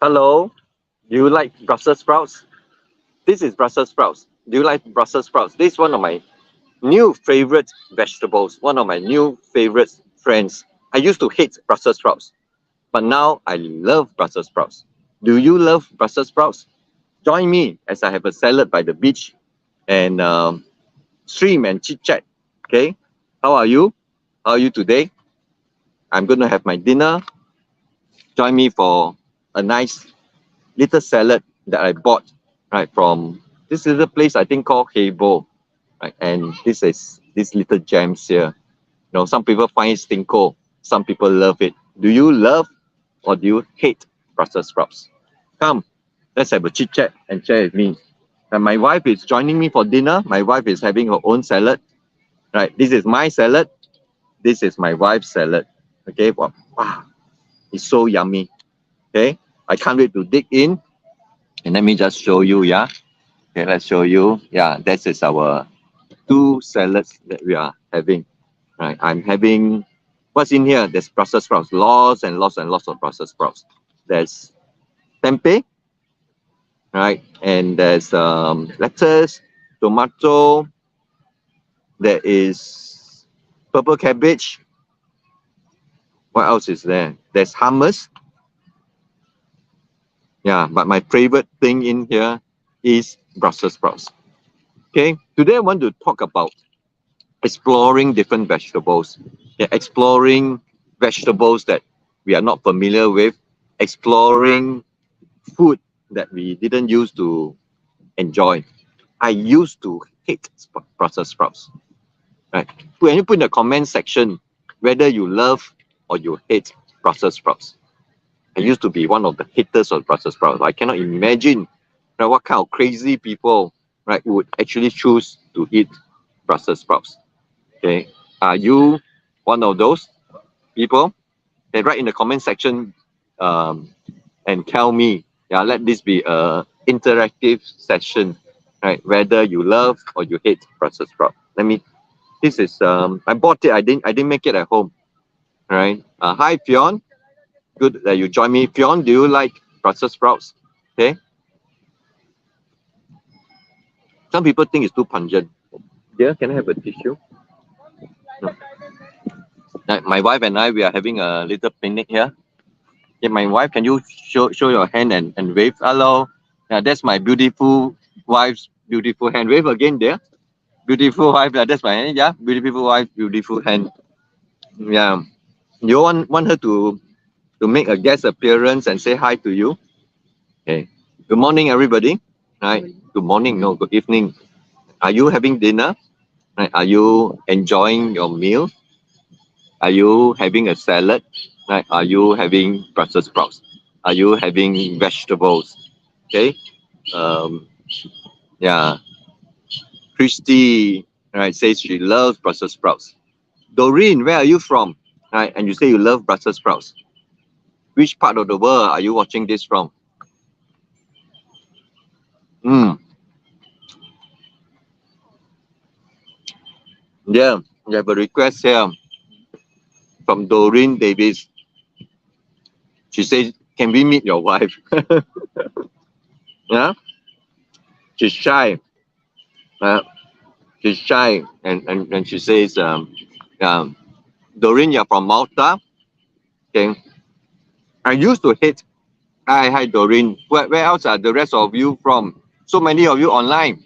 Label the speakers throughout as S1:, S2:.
S1: Hello, do you like Brussels sprouts? This is Brussels sprouts. Do you like Brussels sprouts? This is one of my new favorite vegetables, one of my new favorite friends. I used to hate Brussels sprouts, but now I love Brussels sprouts. Do you love Brussels sprouts? Join me as I have a salad by the beach and stream and chit chat. Okay, how are you? How are you today? I'm going to have my dinner. Join me for a nice little salad that I bought right from this little place I think called Hebo, right? And this is this little gems here. You know, some people find it stinko, some people love it. Do you love or do you hate Brussels sprouts? Come, let's have a chit chat and share with me. And my wife is joining me for dinner. My wife is having her own salad. Right, this is my salad. This is my wife's salad. Okay, wow, it's so yummy. Okay, I can't wait to dig in. And let me just show you, yeah. Okay, let's show you. Yeah, this is our two salads that we are having. Right, I'm having, what's in here? There's Brussels sprouts, lots and lots and lots of Brussels sprouts. There's tempeh, right? And there's lettuce, tomato. There is purple cabbage. What else is there? There's hummus. Yeah, but my favorite thing in here is Brussels sprouts. Okay, today I want to talk about exploring different vegetables. Yeah, exploring vegetables that we are not familiar with, exploring food that we didn't used to enjoy. I used to hate Brussels sprouts. Right? When you put in the comment section whether you love or you hate Brussels sprouts. I used to be one of the haters of Brussels sprouts. I cannot imagine, right, what kind of crazy people, right, would actually choose to eat Brussels sprouts. Okay, are you one of those people? Then write in the comment section and tell me. Yeah, let this be a interactive session, right? Whether you love or you hate Brussels sprout. Let me. This is I bought it. I didn't make it at home. All right. Hi Fionn. Good that you join me. Fionn, do you like Brussels sprouts? Okay. Some people think it's too pungent. Dear, can I have a tissue? No. My wife and I, we are having a little picnic here. Yeah, my wife, can you show your hand and wave? Hello. Yeah, that's my beautiful wife's beautiful hand. Wave again there. Beautiful wife. Yeah, that's my hand. Yeah, beautiful wife, beautiful hand. Yeah. You want her to make a guest appearance and say hi to you? Okay. Good morning, everybody. Right. Good morning. No, good evening. Are you having dinner? Right. Are you enjoying your meal? Are you having a salad? Right? Are you having Brussels sprouts? Are you having vegetables? Okay. Um, yeah. Christy, right, says she loves Brussels sprouts. Doreen, where are you from? Right, and you say you love Brussels sprouts. Which part of the world are you watching this from? Yeah, we have a request here from Doreen Davis. She says, "Can we meet your wife?" Yeah, she's shy. Uh, she's shy, and she says, Doreen, you're from Malta. Okay, I used to hate. Hi, Doreen. Where else are the rest of you from? So many of you online,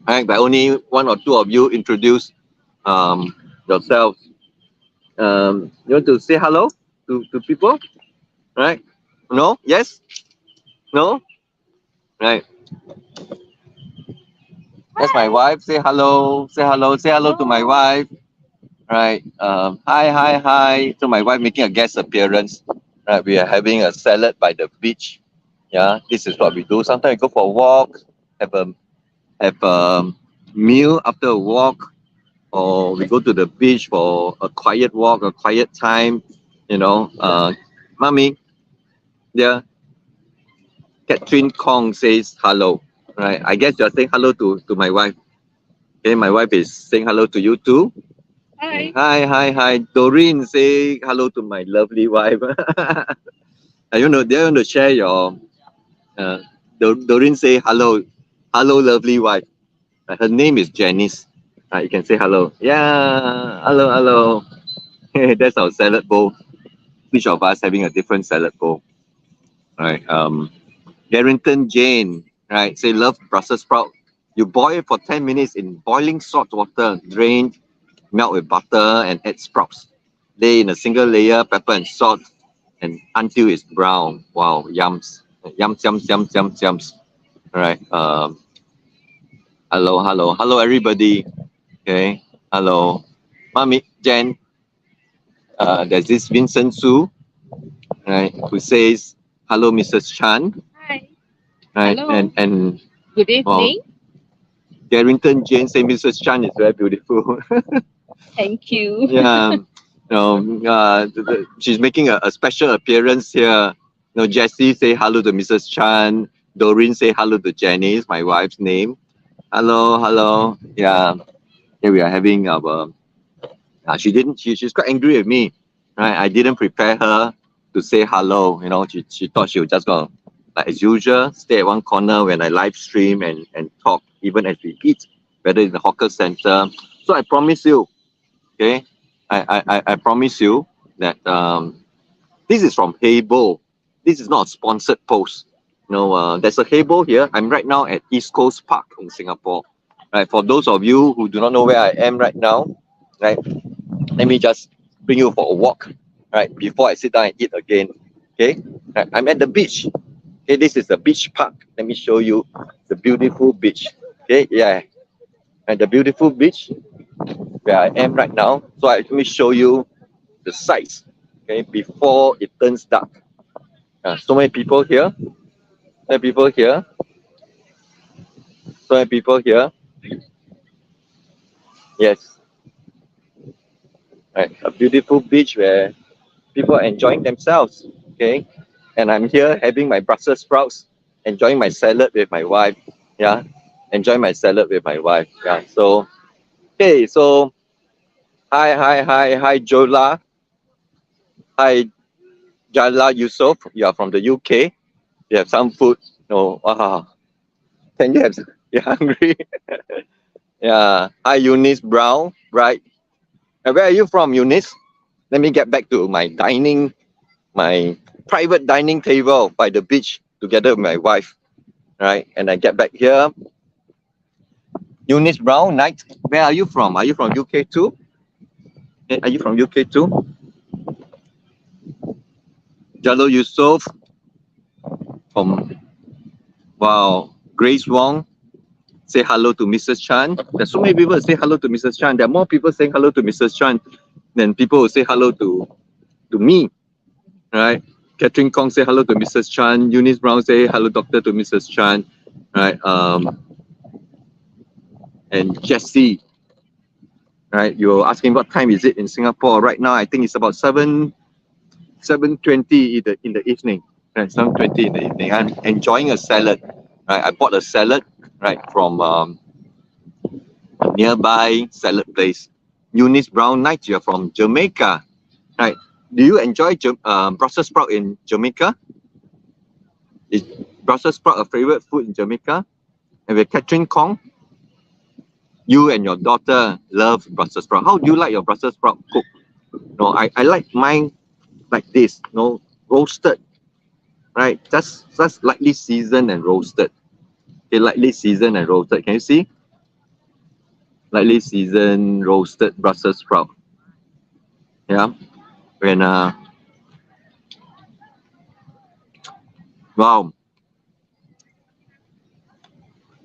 S1: right? But only one or two of you introduce yourselves. You want to say hello to people, right? No? Yes? No? Right. That's my wife. Say hello. Say hello. Say hello to my wife. Right. Hi. So my wife making a guest appearance. Right. We are having a salad by the beach. Yeah. This is what we do. Sometimes we go for a walk, have a meal after a walk, or we go to the beach for a quiet walk, a quiet time. You know. Mommy. Yeah. Catherine Kong says hello. Right. I guess you're saying hello to my wife. Okay, my wife is saying hello to you too. Hi. Hi. Doreen, say hello to my lovely wife. I don't know. Do you want to share your? Uh, Doreen say hello, hello, lovely wife. Her name is Janice. You can say hello. Yeah, hello, hello. That's our salad bowl. Each of us having a different salad bowl. Right. Darrington Jane. Right. Say love Brussels sprout. You boil for 10 minutes in boiling salt water. Drain, melt with butter, and add sprouts. Lay in a single layer, pepper and salt, and until it's brown. Wow, yums, yums, yums, yums, yums, yums. All right. Hello, hello, hello, everybody. Okay. Hello, Mommy Jen. There's this Vincent Su, right, who says hello, Mrs. Chan.
S2: Hi.
S1: Right,
S2: Hello.
S1: and
S2: Good
S1: well,
S2: evening.
S1: Darrington Jane say Mrs. Chan is very beautiful.
S2: Thank you.
S1: Yeah. She's making a special appearance here. Jessie say hello to Mrs. Chan. Doreen say hello to Janice, my wife's name. Hello, hello. Yeah, here we are having our. She didn't. She's quite angry with me, right? I didn't prepare her to say hello. She thought she was just gonna, like as usual, stay at one corner when I live stream and talk, even as we eat, whether in the hawker center. So I promise you, okay, I promise you that this is from Heybo. This is not a sponsored post. There's a Heybo here. I'm right now at East Coast Park in Singapore. Right. For those of you who do not know where I am right now, right, let me just bring you for a walk, right, before I sit down and eat again. Okay. Right, I'm at the beach. Okay, this is the beach park. Let me show you the beautiful beach. Okay, yeah. And the beautiful beach where I am right now. So let me show you the sights. Okay, before it turns dark. So many people here. So many people here. So many people here. Yes. Right. A beautiful beach where people are enjoying themselves. Okay. And I'm here having my Brussels sprouts, enjoying my salad with my wife. Yeah. Enjoying my salad with my wife. Yeah. So, okay. So, hi, Jola. Hi, Jala Yusuf. You are from the UK. You have some food. No. Can you have? You're hungry. Yeah. Hi, Eunice Brown. Right. Where are you from, Eunice? Let me get back to my private dining table by the beach together with my wife. Right. And I get back here. Eunice Brown, night. Where are you from? Are you from UK too? Are you from UK too? Jalo Yusuf from, wow, Grace Wong. Say hello to Mrs. Chan. There's so many people that say hello to Mrs. Chan. There are more people saying hello to Mrs. Chan than people who say hello to me. Right? Catherine Kong say hello to Mrs. Chan. Eunice Brown say hello, doctor, to Mrs. Chan. Right? And Jessie. Right? You're asking what time is it in Singapore right now? I think it's about 7:20 in the evening. Right? 7:20 in the evening. I'm enjoying a salad. Right? I bought a salad right from a nearby salad place. Eunice Brown Knight, you're from Jamaica. Right? Do you enjoy Brussels sprout in Jamaica? Is Brussels sprout a favorite food in Jamaica? And with Catherine Kong, you and your daughter love Brussels sprout. How do you like your Brussels sprout cooked? No, I like mine like this, roasted, right? Just lightly seasoned and roasted. Okay, lightly seasoned and roasted. Can you see? Lightly seasoned, roasted Brussels sprout. Yeah. When wow.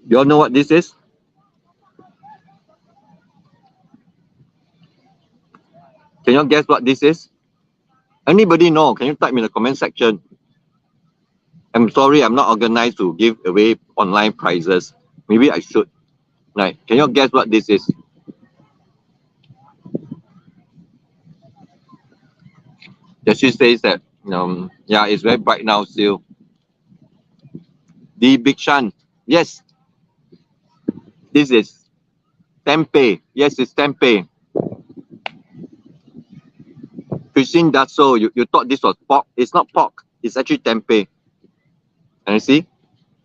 S1: You all know what this is? Can you guess what this is? Anybody know? Can you type in the comment section? I'm sorry, I'm not organized to give away online prizes. Maybe I should. Right. Can you guess what this is? Jessie says that yeah, it's very bright now still. The Big Shan. Yes, this is tempeh. Yes, it's tempeh. Christine Dasso, you thought this was pork. It's not pork. It's actually tempeh. Can you see?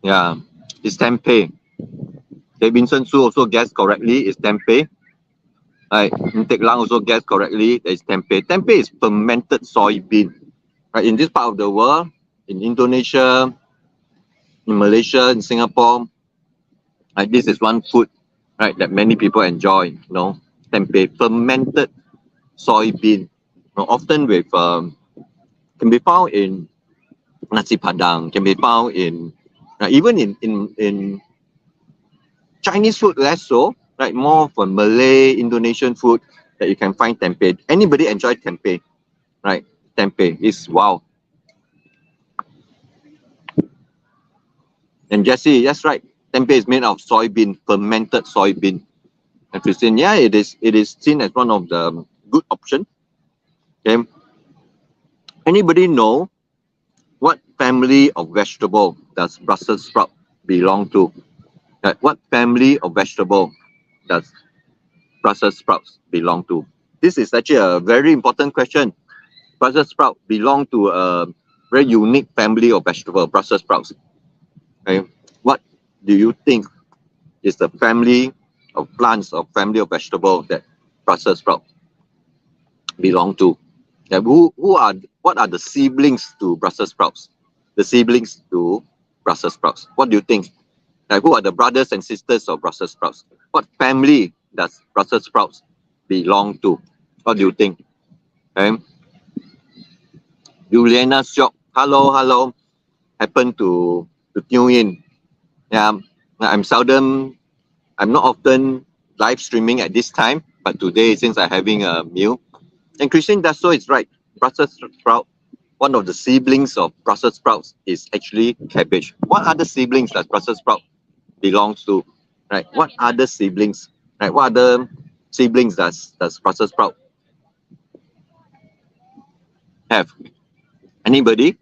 S1: Yeah, it's tempeh. Okay, Vincent Su also guessed correctly. It's tempeh. Right, Teck Lang also guessed correctly. It's tempeh. Tempeh is fermented soybean. Right, in this part of the world, in Indonesia, in Malaysia, in Singapore, right, this is one food, right, that many people enjoy. Tempeh, fermented soybean. Often with can be found in nasi padang, can be found in even in Chinese food, less so, right? More for Malay, Indonesian food that you can find tempeh. Anybody enjoy tempeh, right? Tempeh is wow. And Jesse, that's right. Tempeh is made of soybean, fermented soybean. And Christine, yeah, it is. It is seen as one of the good options. Okay. Anybody know what family of vegetable does Brussels sprout belong to? What family of vegetable does Brussels sprouts belong to? This is actually a very important question. Brussels sprout belong to a very unique family of vegetable, Brussels sprouts. Okay. What do you think is the family of plants or family of vegetable that Brussels sprout belong to? What are the siblings to Brussels sprouts? The siblings to Brussels sprouts. What do you think? Who are the brothers and sisters of Brussels sprouts? What family does Brussels sprouts belong to? What do you think? Okay. Juliana Shock, hello. Happen to tune in. Yeah, I'm not often live streaming at this time, but today, since I'm having a meal, and Christine Dasso is right. Brussels sprout, one of the siblings of Brussels sprouts is actually cabbage. What other siblings does Brussels sprout belongs to? Right? What other siblings? Right? What other siblings does Brussels sprout have? Anybody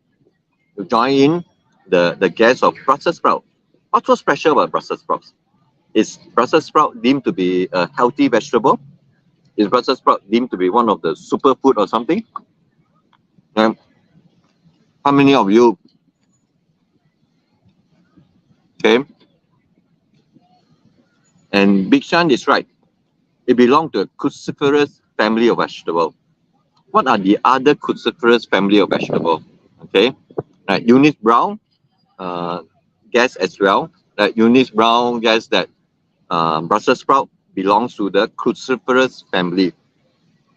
S1: to join in the guess of Brussels sprout? What's so special about Brussels sprouts? Is Brussels sprout deemed to be a healthy vegetable? Is Brussels sprout deemed to be one of the superfood or something? How many of you? Okay. And Big Shan is right. It belongs to a cruciferous family of vegetable. What are the other cruciferous family of vegetable? Okay. Right. Eunice Brown guess as well. Eunice Brown guess that Brussels sprout belongs to the cruciferous family.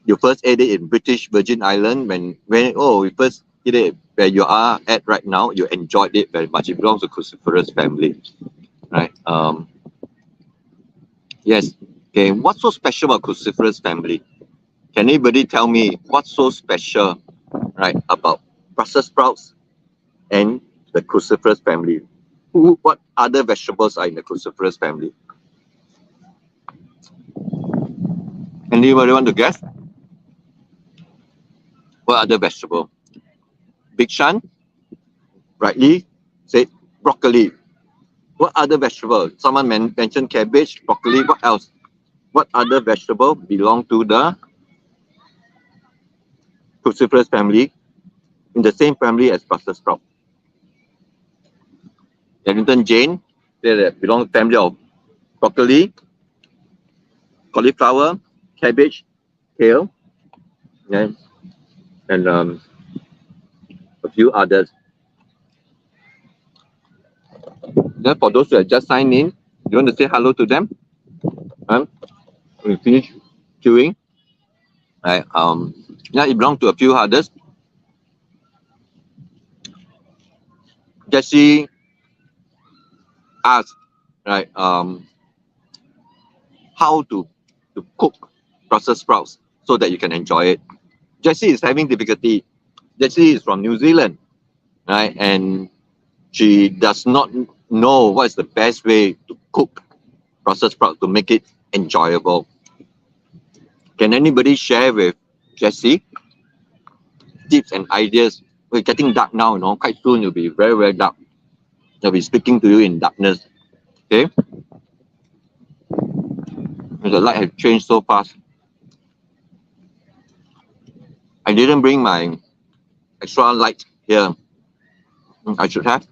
S1: You first ate it in British Virgin Island when you first eat it where you are at right now. You enjoyed it very much. It belongs to cruciferous family, right? Yes. Okay. What's so special about cruciferous family? Can anybody tell me what's so special, right, about Brussels sprouts and the cruciferous family? What other vegetables are in the cruciferous family? Anybody want to guess? What other vegetable? Big Shan rightly said broccoli. What other vegetable? Someone mentioned cabbage, broccoli. What else? What other vegetable belong to the cruciferous family in the same family as Brussels sprout? Edmonton Jane, they belong to the family of broccoli, cauliflower, cabbage, kale, yeah, and a few others. Then for those who have just signed in, you want to say hello to them? We finish queuing. Right. Yeah, it belongs to a few others. Jesse asked, right, how to cook Brussels sprouts so that you can enjoy it. Jessie is having difficulty. Jessie is from New Zealand, right? And she does not know what is the best way to cook Brussels sprout to make it enjoyable. Can anybody share with Jessie tips and ideas? We're getting dark now, quite soon it'll be very, very dark. I'll be speaking to you in darkness. Okay? The light has changed so fast. I didn't bring my extra light here. I should have.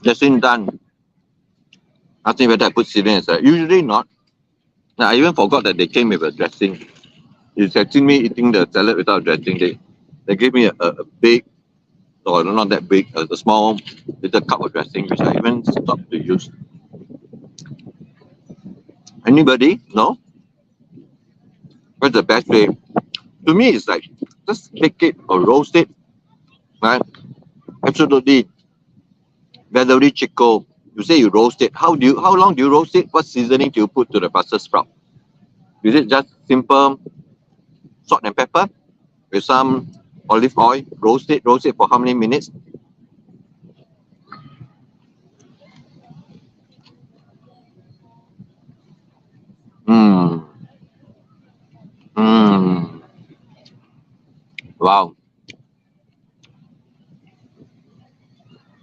S1: Dressing done. Asking whether I put seasoning inside. Usually not. I even forgot that they came with a dressing. It's actually me eating the salad without dressing. They gave me a big, or not that big, a small little cup of dressing, which I even stopped to use. Anybody? No? What's the best way? To me, it's like just bake it or roast it, right? Absolutely. Valerie Chico, you say you roast it. How long do you roast it? What seasoning do you put to the Brussels sprout? Is it just simple salt and pepper with some olive oil? Roast it for how many minutes? Mmm. Mmm. Wow.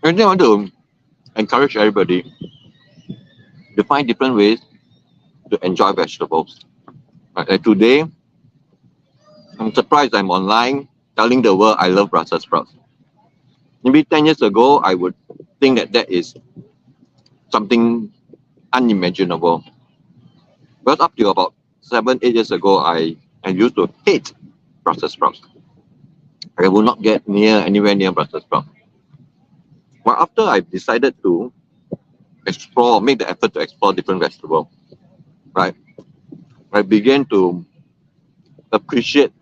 S1: I think I want to encourage everybody to find different ways to enjoy vegetables. Right? Like today, I'm surprised I'm online telling the world I love Brussels sprouts. Maybe 10 years ago, I would think that that is something unimaginable. But up to about 7, 8 years ago, I used to hate Brussels sprouts. I will not get anywhere near Brussels sprouts. But after I decided to make the effort to explore different vegetables, right? I began to appreciate,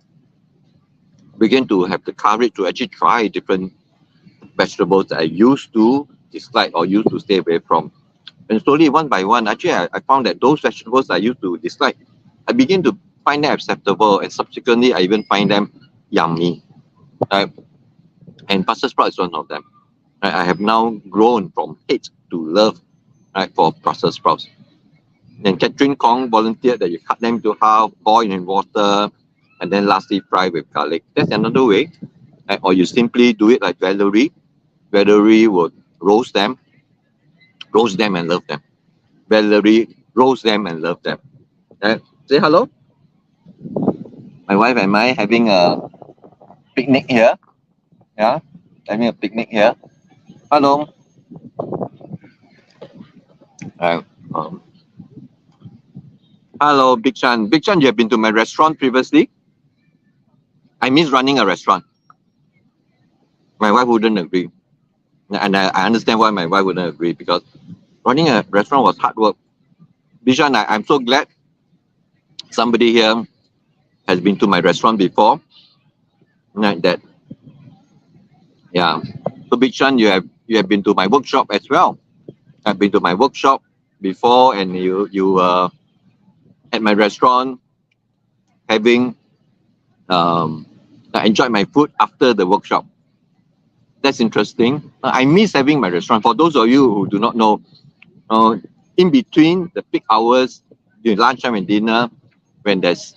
S1: began to have the courage to actually try different vegetables that I used to dislike or used to stay away from. And slowly, one by one, actually, I found that those vegetables I used to dislike, I began to find them acceptable, and subsequently, I even find them yummy. Right? And Brussels sprout is one of them. Right? I have now grown from hate to love, right, for Brussels sprouts. And Catherine Kong volunteered that you cut them to half, boil in water, and then lastly fry with garlic. That's another way. Right? Or you simply do it like Valerie. Valerie would roast them and love them. Valerie roast them and love them. Right? Say hello. My wife and I having a picnic here. Yeah, having a picnic here. Hello. Uh, um, hello, Big Chan. Big Chan, you have been to my restaurant previously. I miss running a restaurant. My wife wouldn't agree. And I understand why my wife wouldn't agree, because running a restaurant was hard work. Big Chan, I'm so glad somebody here has been to my restaurant before. Like that. Yeah. So Big Chan, you have been to my workshop as well. I've been to my workshop before, and you at my restaurant having I enjoyed my food after the workshop. That's interesting. I miss having my restaurant. For those of you who do not know, uh, in between the peak hours, during lunchtime and dinner, when there's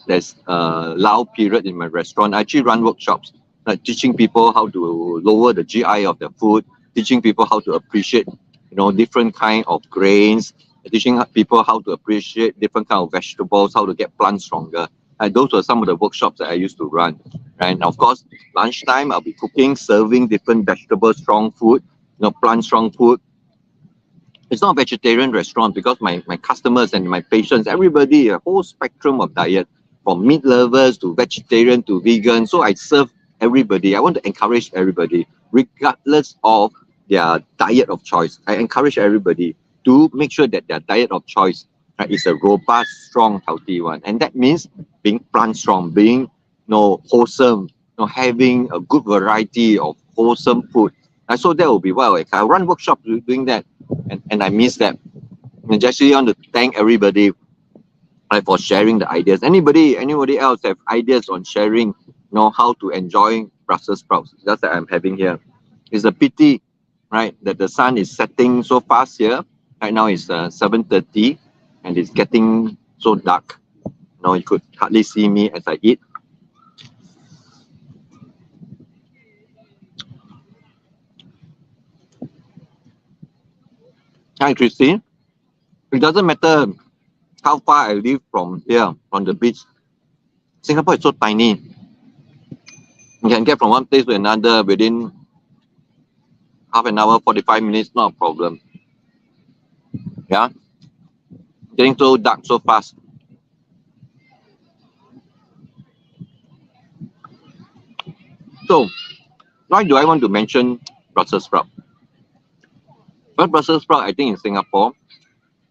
S1: lull period in my restaurant, I actually run workshops, like teaching people how to lower the GI of their food, teaching people how to appreciate, different kind of grains, teaching people how to appreciate different kind of vegetables, how to get plants stronger. And those were some of the workshops that I used to run. And of course, lunchtime I'll be cooking, serving different vegetables, strong food, plant strong food. It's not a vegetarian restaurant because my customers and my patients, everybody, a whole spectrum of diet, from meat lovers to vegetarian to vegan. So I serve everybody. I want to encourage everybody, regardless of their diet of choice. I encourage everybody to make sure that their diet of choice, right, is a robust, strong, healthy one. And that means being plant strong, being wholesome, having a good variety of wholesome food. And so that will be well. I run workshops doing that, and I miss that. And just really want to thank everybody, right, for sharing the ideas. Anybody else have ideas on sharing, how to enjoy Brussels sprouts? Just that I'm having here. It's a pity, right, that the sun is setting so fast here. Right now it's 7:30, and it's getting so dark. You could hardly see me as I eat. Hi, Christine. It doesn't matter how far I live from here, from the beach. Singapore is so tiny. You can get from one place to another within half an hour, 45 minutes, not a problem. Yeah, getting so dark so fast. So, why do I want to mention Brussels sprout? Well, Brussels sprout, I think in Singapore,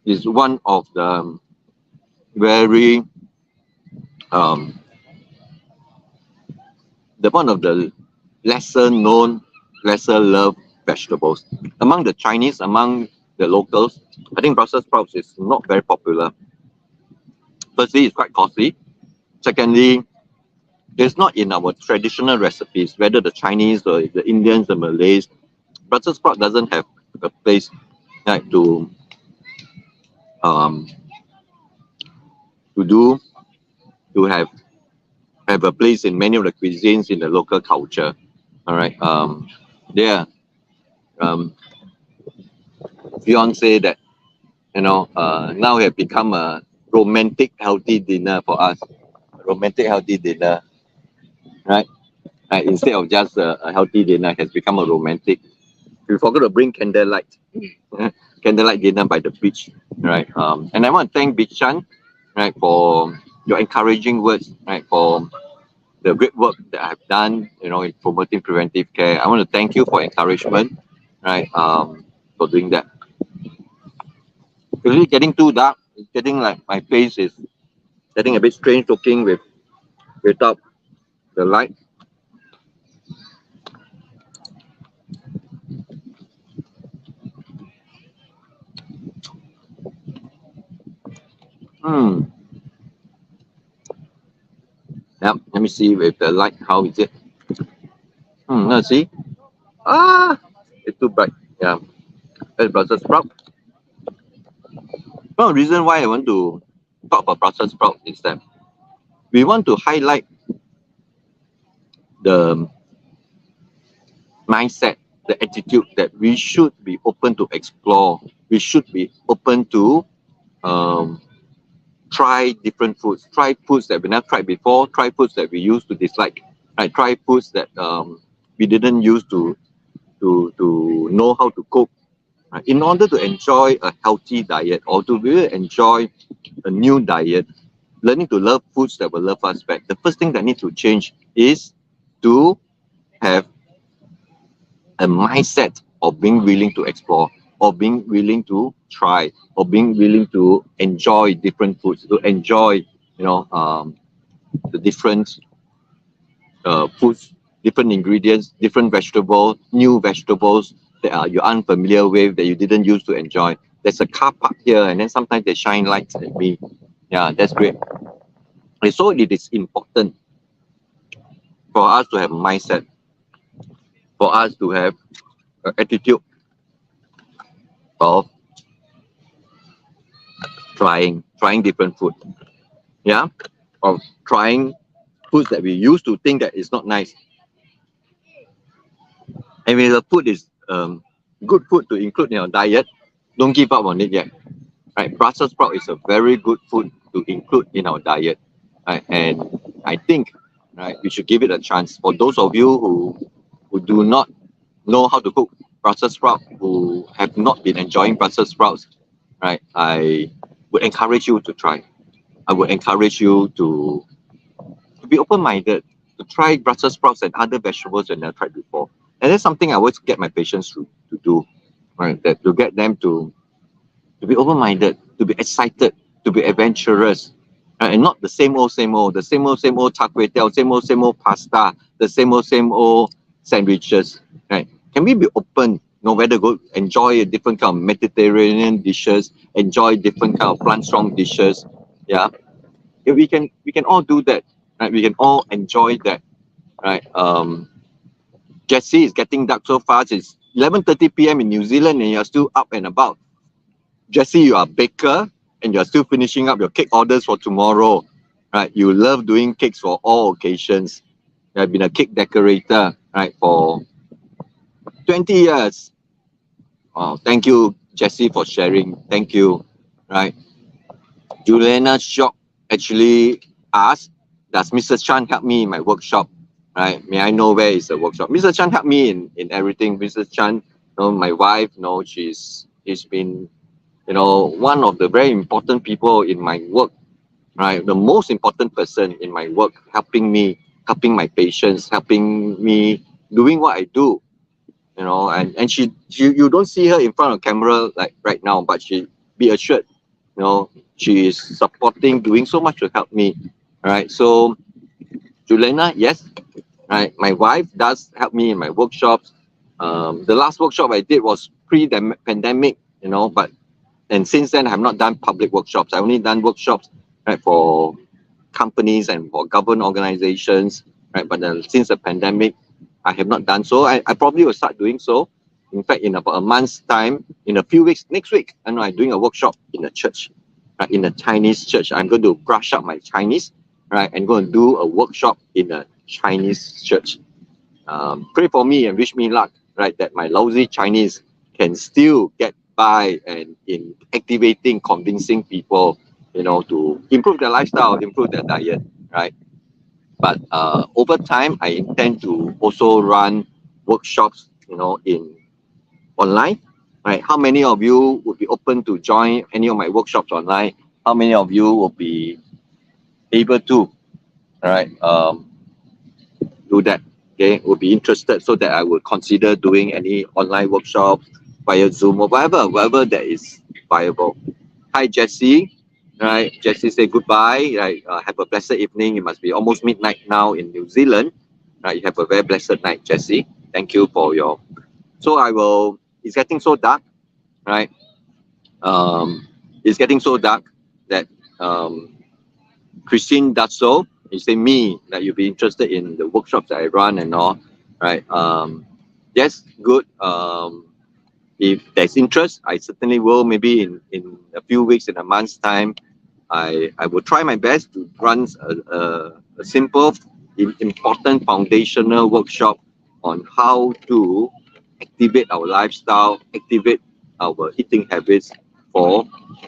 S1: is one of the very um, one of the lesser known, lesser loved vegetables among the Chinese, among the locals. I think Brussels sprouts is not very popular. Firstly, it's quite costly. Secondly, it's not in our traditional recipes, whether the Chinese or the Indians, the Malays. Brussels sprout doesn't have a place like um, to do to have a place in many of the cuisines in the local culture. All right. Yeah. Um, fiance that now have become a romantic healthy dinner for us. Romantic healthy dinner, right? Instead of just a healthy dinner, has become a romantic. We forgot to bring candlelight, candlelight dinner by the beach, right? And I want to thank Big Chan, right, for your encouraging words, right, for the great work that I've done, in promoting preventive care. I want to thank you for encouragement, right, for doing that. It's really getting too dark. It's getting like my face is getting a bit strange looking without the light. Hmm. Yep. Let me see with the light. How is it? Let's see. Ah, it's too bright. Yeah. That's Brussels sprout. One reason why I want to talk about Brussels sprout is that we want to highlight the mindset, the attitude that we should be open to explore. We should be open to um, try different foods, try foods that we never tried before, try foods that we used to dislike, right? Try foods that we didn't use to know how to cook. Right? In order to enjoy a healthy diet or to really enjoy a new diet, learning to love foods that will love us back, the first thing that needs to change is to have a mindset of being willing to explore or being willing to try or being willing to enjoy different foods, to enjoy, the different foods, different ingredients, different vegetables, new vegetables that you're unfamiliar with that you didn't used to enjoy. There's a car park here, and then sometimes they shine lights at me. Yeah, that's great. And so it is important for us to have a mindset, for us to have an attitude of trying different food. Yeah, of trying foods that we used to think that is not nice. And when the food is good food to include in your diet, don't give up on it yet. Right, Brussels sprout is a very good food to include in our diet, right? And I think, right, we should give it a chance. For those of you who do not know how to cook Brussels sprout, who have not been enjoying Brussels sprouts, right, I would encourage you to try. I would encourage you to be open-minded, to try Brussels sprouts and other vegetables that never tried before. And that's something I always get my patients to do, right? That to get them to be open-minded, to be excited, to be adventurous, right? And not the same old, the same old char kway teow, same old pasta, the same old sandwiches, right? Can we be open, whether go enjoy a different kind of Mediterranean dishes, enjoy different kind of plant-strong dishes, yeah? If we can all do that, right? We can all enjoy that, right? Jesse, is getting dark so fast. It's 11:30 p.m. in New Zealand, and you're still up and about. Jesse, you are a baker and you're still finishing up your cake orders for tomorrow, right? You love doing cakes for all occasions. You have been a cake decorator, right, for 20 years. Oh, thank you, Jesse, for sharing. Thank you. right? Juliana Shock actually asked, does Mr. Chan help me in my workshop? Right? May I know where is the workshop? Mr. Chan helped me in everything. Mr. Chan, my wife, she's been, one of the very important people in my work, right? The most important person in my work, helping me, helping my patients, helping me doing what I do, and you don't see her in front of camera like right now, but she, be assured, she is supporting, doing so much to help me. All right. So Juliana, yes, right. My wife does help me in my workshops. The last workshop I did was pre-pandemic, but and since then I have not done public workshops. I only done workshops, right, for companies and for government organizations, right? But since the pandemic, I have not done so. I probably will start doing so. In fact, in about a month's time, in a few weeks, next week, I know I'm doing a workshop in a church, right? In a Chinese church. I'm going to brush up my Chinese, right? And go and do a workshop in a Chinese church. Pray for me and wish me luck, right? That my lousy Chinese can still get by and in activating, convincing people, to improve their lifestyle, improve their diet, right? But over time, I intend to also run workshops, in online, right? How many of you would be open to join any of my workshops online? How many of you will be able to, all right, do that? Okay, will be interested, so that I would consider doing any online workshops via Zoom or whatever that is viable. Hi, Jessie. Right, Jessie say goodbye. Right, have a blessed evening. It must be almost midnight now in New Zealand. Right, you have a very blessed night, Jessie. Thank you for your. So I will. It's getting so dark, right? Um, it's getting so dark that Christine does so. You say me that you'll be interested in the workshops that I run and all, right? Yes, good. If there's interest, I certainly will. Maybe in a few weeks, in a month's time, I will try my best to run a simple, important foundational workshop on how to activate our lifestyle, activate our eating habits for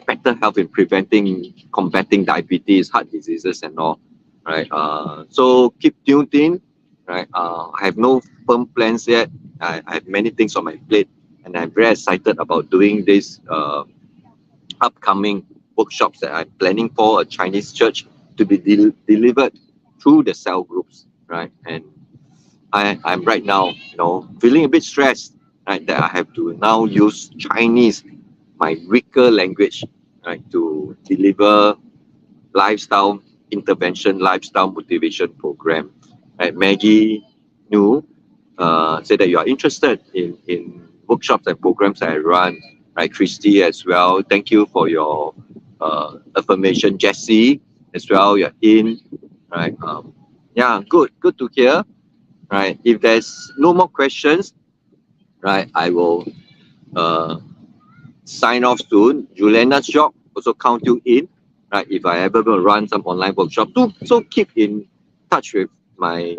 S1: better health in preventing, combating diabetes, heart diseases, and all. Right. So keep tuned in. Right. I have no firm plans yet. I have many things on my plate, and I'm very excited about doing this upcoming workshops that I'm planning for a Chinese church to be delivered through the cell groups, right? And I'm right now, feeling a bit stressed, right? That I have to now use Chinese, my weaker language, right, to deliver lifestyle intervention, lifestyle motivation program. Right? Maggie knew, said that you are interested in workshops and programs that I run. Right, Christy as well. Thank you for your affirmation. Jessie as well. You're in. Right. Yeah. Good to hear. Right. If there's no more questions, right, I will uh, sign off soon. Juliana's shop also count you in, right? If I ever will run some online workshop, so keep in touch with my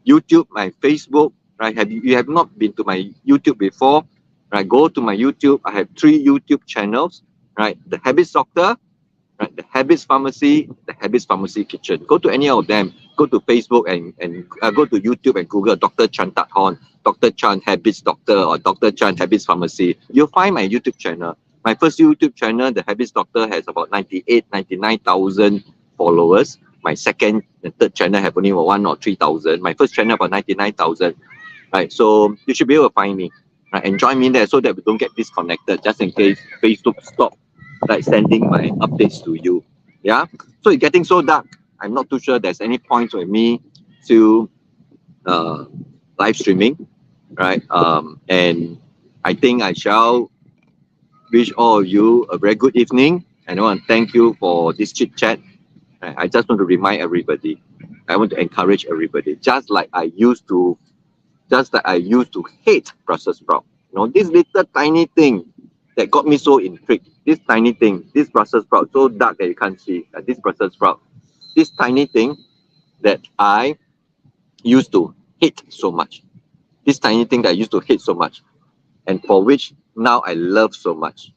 S1: YouTube, my Facebook, right? Have you have not been to my YouTube before, right? Go to my YouTube. I have 3 YouTube channels, right? The Habits Doctor, right? The Habits Pharmacy, the Habits Pharmacy Kitchen. Go to any of them. Go to Facebook and go to YouTube and Google Dr. Chan Tat Hon, Dr. Chan Habits Doctor, or Dr. Chan Habits Pharmacy. You'll find my YouTube channel. My first YouTube channel, the Habits Doctor, has about 99,000 followers. My second and third channel have only 1 or 3,000. My first channel about 99,000. Right, so you should be able to find me, right, and join me there so that we don't get disconnected. Just in case Facebook stop, like, sending my updates to you. Yeah, so it's getting so dark. I'm not too sure there's any point for me to live streaming, right? And I think I shall wish all of you a very good evening. And I want to thank you for this chit chat. I just want to remind everybody. I want to encourage everybody. Just like I used to hate Brussels sprout. This little tiny thing that got me so intrigued. This tiny thing, this Brussels sprout, so dark that you can't see. This Brussels sprout, this tiny thing that I used to hate so much. This tiny thing that I used to hate so much, and for which now I love so much.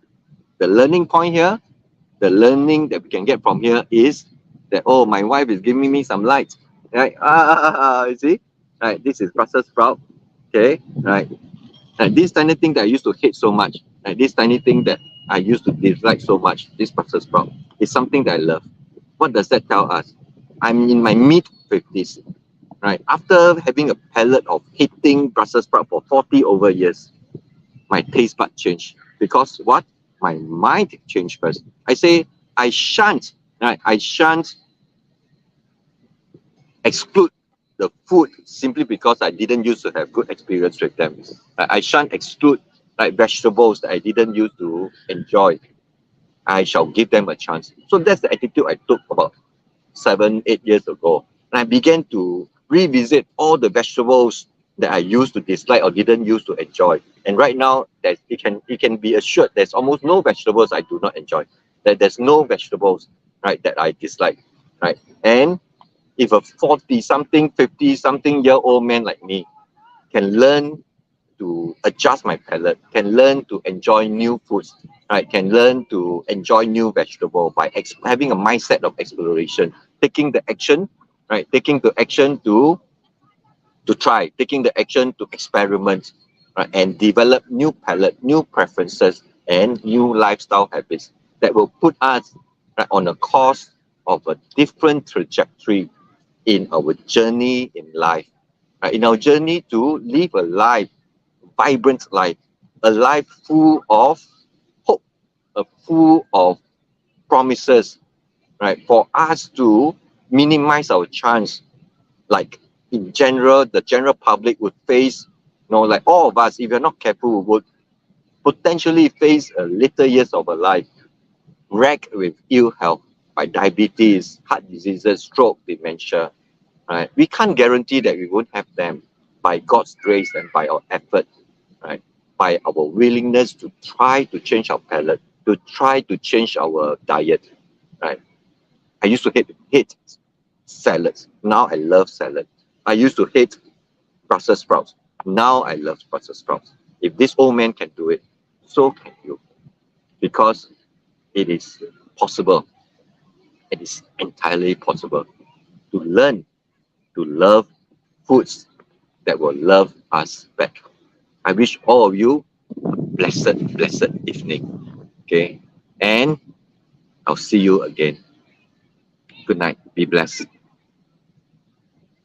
S1: The learning point here, The learning that we can get from here is that, oh, my wife is giving me some light, right? You see, right? This is Brussels sprout, okay, right? And this tiny thing that I used to hate so much, right? This tiny thing that I used to dislike so much, this Brussels sprout, is something that I love. What does that tell us? I'm in my mid 50s, right? After having a palate of hating Brussels sprout for 40 over years, my taste bud changed. Because what? My mind changed first. I say I shan't, right? I shan't exclude the food simply because I didn't used to have good experience with them. I shan't exclude like vegetables that I didn't used to enjoy. I shall give them a chance. So that's the attitude I took about 7, 8 years ago. And I began to revisit all the vegetables that I used to dislike or didn't used to enjoy. And right now, it can be assured there's almost no vegetables I do not enjoy. That there's no vegetables, right, that I dislike, right. And if a 40-something, 50-something-year-old man like me can learn to adjust my palate, can learn to enjoy new foods, right? Can learn to enjoy new vegetable by having a mindset of exploration, taking the action, right? Taking the action to try, taking the action to experiment, right? And develop new palate, new preferences, and new lifestyle habits that will put us, right, on a course of a different trajectory in our journey in life, right? In our journey to live a life, vibrant life, a life full of hope, a full of promises, right? For us to minimize our chance, like in general, the general public would face, like all of us, if you're not careful, would potentially face a later years of a life wrecked with ill health by diabetes, heart diseases, stroke, dementia, right? We can't guarantee that we won't have them by God's grace and by our effort, right? By our willingness to try to change our palate, to try to change our diet, right? I used to hate salads. Now I love salad. I used to hate Brussels sprouts. Now I love Brussels sprouts. If this old man can do it, so can you. Because it is possible. It is entirely possible to learn to love foods that will love us back. I wish all of you a blessed evening. Okay. And I'll see you again. Good night. Be blessed.